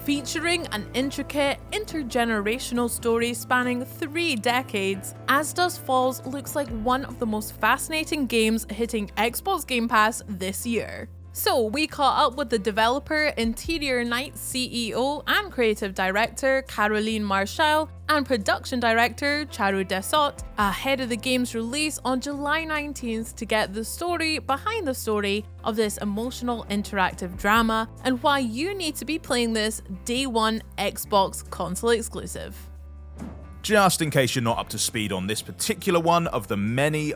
Featuring an intricate, intergenerational story spanning 3 decades, As Dusk Falls looks like one of the most fascinating games hitting Xbox Game Pass this year. So we caught up with the developer, Interior Night CEO and creative director Caroline Marchal and production director Charleyy Desot ahead of the game's release on July 19th to get the story behind the story of this emotional interactive drama and why you need to be playing this day one Xbox console exclusive. Just in case you're not up to speed on this particular one of the many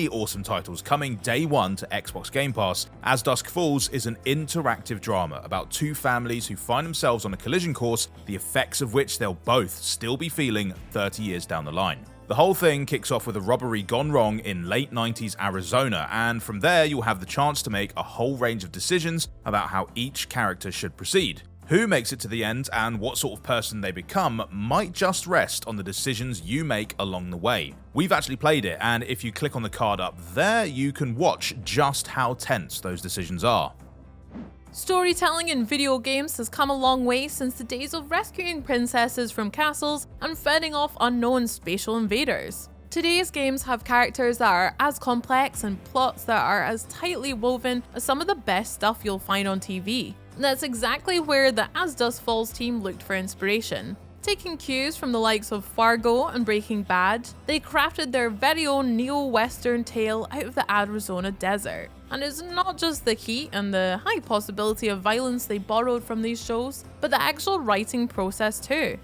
awesome titles coming day one to Xbox Game Pass, As Dusk Falls is an interactive drama about 2 families who find themselves on a collision course, the effects of which they'll both still be feeling 30 years down the line. The whole thing kicks off with a robbery gone wrong in late 90s Arizona, and from there you'll have the chance to make a whole range of decisions about how each character should proceed. Who makes it to the end and what sort of person they become might just rest on the decisions you make along the way. We've actually played it, and if you click on the card up there, you can watch just how tense those decisions are. Storytelling in video games has come a long way since the days of rescuing princesses from castles and fending off unknown spatial invaders. Today's games have characters that are as complex and plots that are as tightly woven as some of the best stuff you'll find on TV. That's exactly where the As Dusk Falls team looked for inspiration. Taking cues from the likes of Fargo and Breaking Bad, they crafted their very own neo-western tale out of the Arizona desert. And it's not just the heat and the high possibility of violence they borrowed from these shows, but the actual writing process too.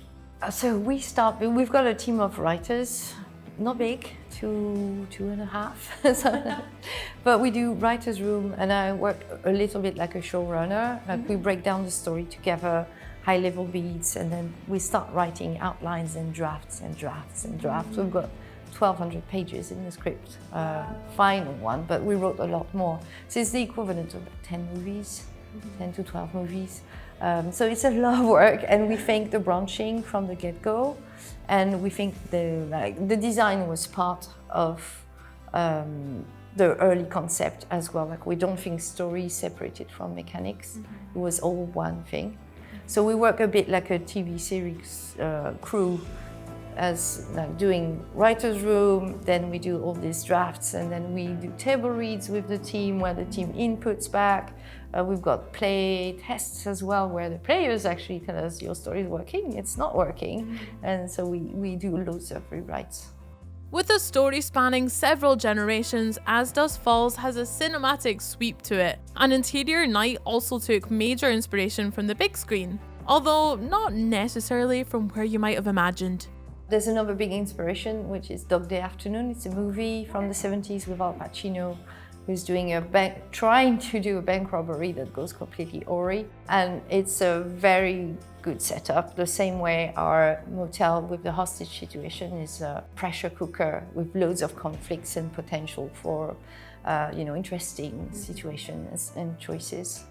So we've got a team of writers, not big, two and a half. But we do writer's room, and I work a little bit like a showrunner. Like we break down the story together, high-level beats, and then we start writing outlines and drafts and drafts and drafts. We've got 1,200 pages in the script, final one, but we wrote a lot more. So it's the equivalent of 10 movies, 10 to 12 movies. So it's a lot of work, and we think the branching from the get-go, and we think the design was part of the early concept as well. Like we don't think story separated from mechanics. It was all one thing. So we work a bit like a TV series crew, as like doing writer's room, then we do all these drafts, and then we do table reads with the team where the team inputs back. We've got play tests as well, where the players actually tell us your story is working, it's not working. And so we do loads of rewrites. With a story spanning several generations, As Dusk Falls has a cinematic sweep to it, and Interior Night also took major inspiration from the big screen, although not necessarily from where you might have imagined. There's another big inspiration, which is Dog Day Afternoon. It's a movie from the 70s with Al Pacino, who's trying to do a bank robbery that goes completely awry. And it's a very good setup. The same way our motel with the hostage situation is a pressure cooker with loads of conflicts and potential for interesting situations and choices.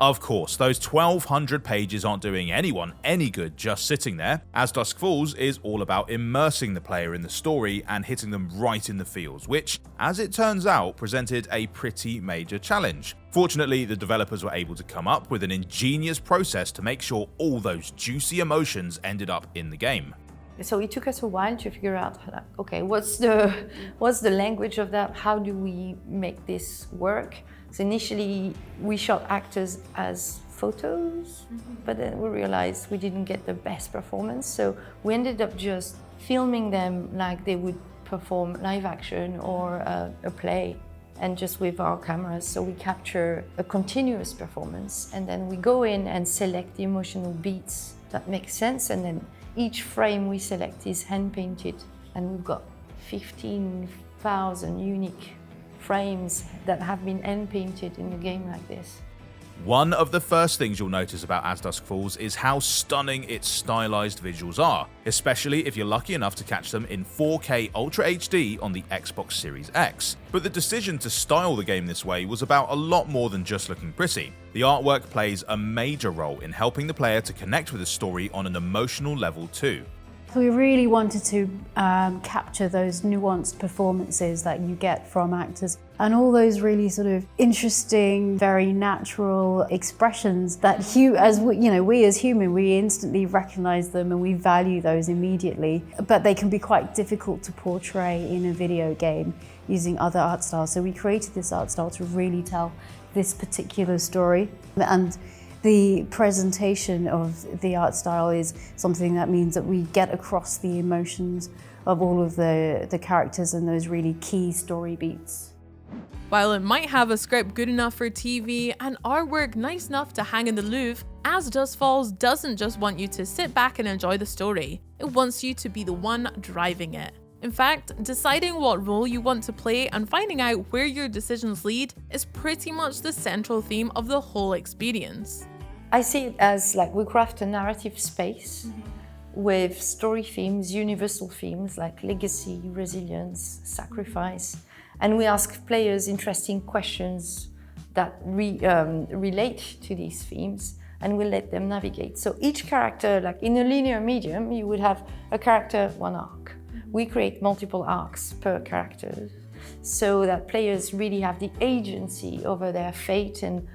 Of course, those 1,200 pages aren't doing anyone any good just sitting there. As Dusk Falls is all about immersing the player in the story and hitting them right in the feels, which, as it turns out, presented a pretty major challenge. Fortunately, the developers were able to come up with an ingenious process to make sure all those juicy emotions ended up in the game. So it took us a while to figure out, okay, what's the language of that? How do we make this work? So initially, we shot actors as photos, but then we realized we didn't get the best performance. So we ended up just filming them like they would perform live action or a play, and just with our cameras. So we capture a continuous performance, and then we go in and select the emotional beats that make sense, and then each frame we select is hand-painted, and we've got 15,000 unique frames that have been hand-painted in a game like this. One of the first things you'll notice about As Dusk Falls is how stunning its stylized visuals are, especially if you're lucky enough to catch them in 4K Ultra HD on the Xbox Series X. But the decision to style the game this way was about a lot more than just looking pretty. The artwork plays a major role in helping the player to connect with the story on an emotional level too. So we really wanted to capture those nuanced performances that you get from actors and all those really sort of interesting, very natural expressions that we as human, we instantly recognize them and we value those immediately. But they can be quite difficult to portray in a video game using other art styles. So we created this art style to really tell this particular story. And the presentation of the art style is something that means that we get across the emotions of all of the characters and those really key story beats. While it might have a script good enough for TV and artwork nice enough to hang in the Louvre, As Dusk Falls doesn't just want you to sit back and enjoy the story. It wants you to be the one driving it. In fact, deciding what role you want to play and finding out where your decisions lead is pretty much the central theme of the whole experience. I see it as like we craft a narrative space with story themes, universal themes like legacy, resilience, sacrifice, and we ask players interesting questions that relate to these themes, and we let them navigate. So each character, like in a linear medium, you would have a character, one arc. We create multiple arcs per character so that players really have the agency over their fate and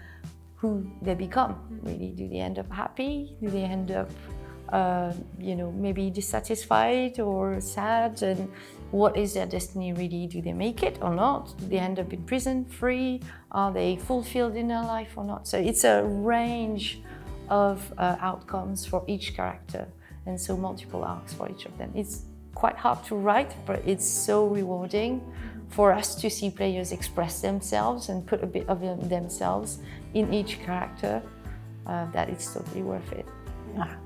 who they become. Really, do they end up happy? Do they end up, maybe dissatisfied or sad? And what is their destiny really? Do they make it or not? Do they end up in prison, free? Are they fulfilled in their life or not? So it's a range of outcomes for each character, and so multiple arcs for each of them. It's quite hard to write, but it's so rewarding for us to see players express themselves and put a bit of themselves in each character, that it's totally worth it.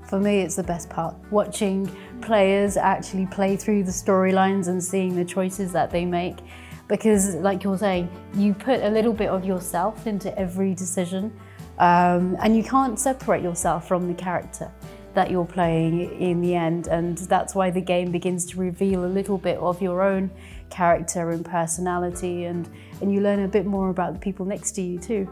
For me, it's the best part, watching players actually play through the storylines and seeing the choices that they make. Because like you're saying, you put a little bit of yourself into every decision, and you can't separate yourself from the character that you're playing in the end, and that's why the game begins to reveal a little bit of your own character and personality, and you learn a bit more about the people next to you too.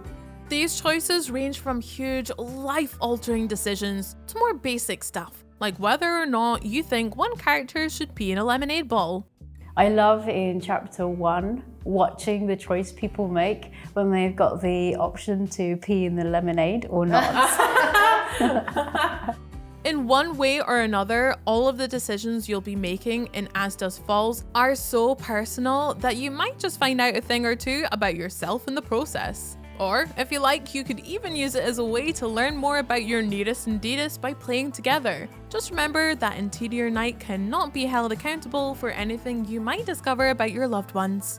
These choices range from huge, life-altering decisions to more basic stuff, like whether or not you think one character should pee in a lemonade bottle. I love in chapter 1 watching the choice people make when they've got the option to pee in the lemonade or not. In one way or another, all of the decisions you'll be making in As Dusk Falls are so personal that you might just find out a thing or two about yourself in the process. Or, if you like, you could even use it as a way to learn more about your neatest and deedest by playing together. Just remember that Interior Night cannot be held accountable for anything you might discover about your loved ones.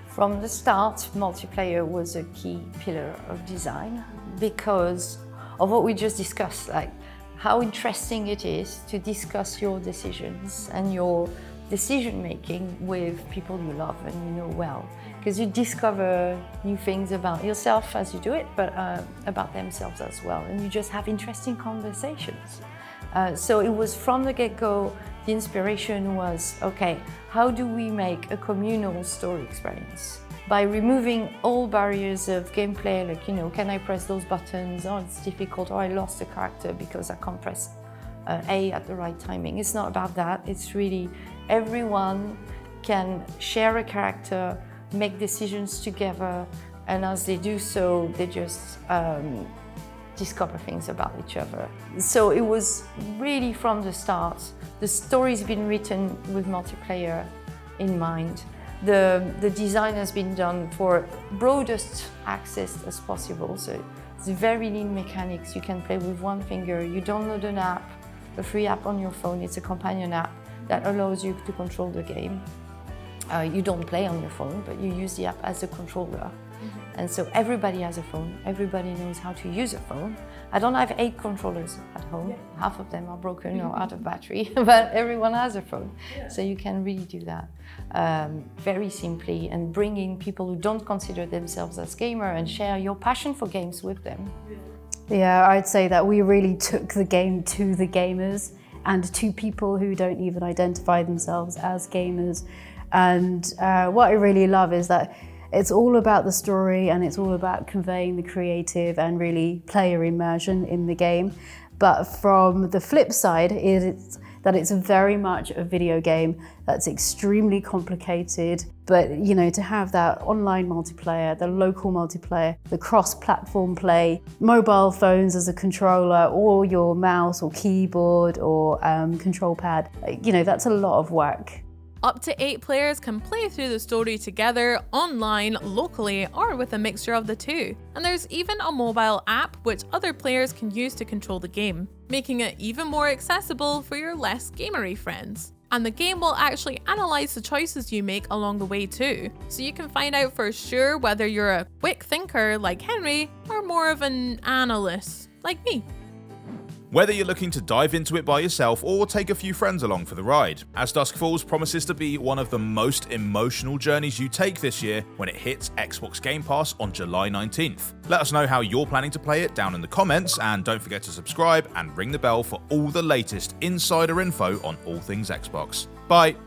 From the start, multiplayer was a key pillar of design because of what we just discussed, like how interesting it is to discuss your decisions and your decision making with people you love and you know well, because you discover new things about yourself as you do it, but about themselves as well, and you just have interesting conversations. So it was from the get-go, the inspiration was, okay, how do we make a communal story experience? By removing all barriers of gameplay, like, can I press those buttons? Oh, it's difficult. Oh, I lost a character because I can't press A at the right timing. It's not about that. It's really everyone can share a character, make decisions together, and as they do so, they just discover things about each other. So it was really from the start, the story's been written with multiplayer in mind. The design has been done for broadest access as possible, so it's very lean mechanics. You can play with one finger. You download an app, a free app on your phone. It's a companion app that allows you to control the game. You don't play on your phone, but you use the app as a controller. And so everybody has a phone. Everybody knows how to use a phone. I don't have 8 controllers at home. Half of them are broken or out of battery, but everyone has a phone. So you can really do that very simply, and bring in people who don't consider themselves as gamer and share your passion for games with them. Yeah, I'd say that we really took the game to the gamers and to people who don't even identify themselves as gamers. And what I really love is that it's all about the story and it's all about conveying the creative and really player immersion in the game. But from the flip side, that it's very much a video game that's extremely complicated. But you know, to have that online multiplayer, the local multiplayer, the cross-platform play, mobile phones as a controller, or your mouse or keyboard or control pad, you know, that's a lot of work. Up to 8 players can play through the story together, online, locally, or with a mixture of the two. And there's even a mobile app which other players can use to control the game, making it even more accessible for your less gamery friends. And the game will actually analyse the choices you make along the way too, so you can find out for sure whether you're a quick thinker like Henry or more of an analyst like me. Whether you're looking to dive into it by yourself or take a few friends along for the ride, As Dusk Falls promises to be one of the most emotional journeys you take this year when it hits Xbox Game Pass on July 19th. Let us know how you're planning to play it down in the comments, and don't forget to subscribe and ring the bell for all the latest insider info on all things Xbox. Bye!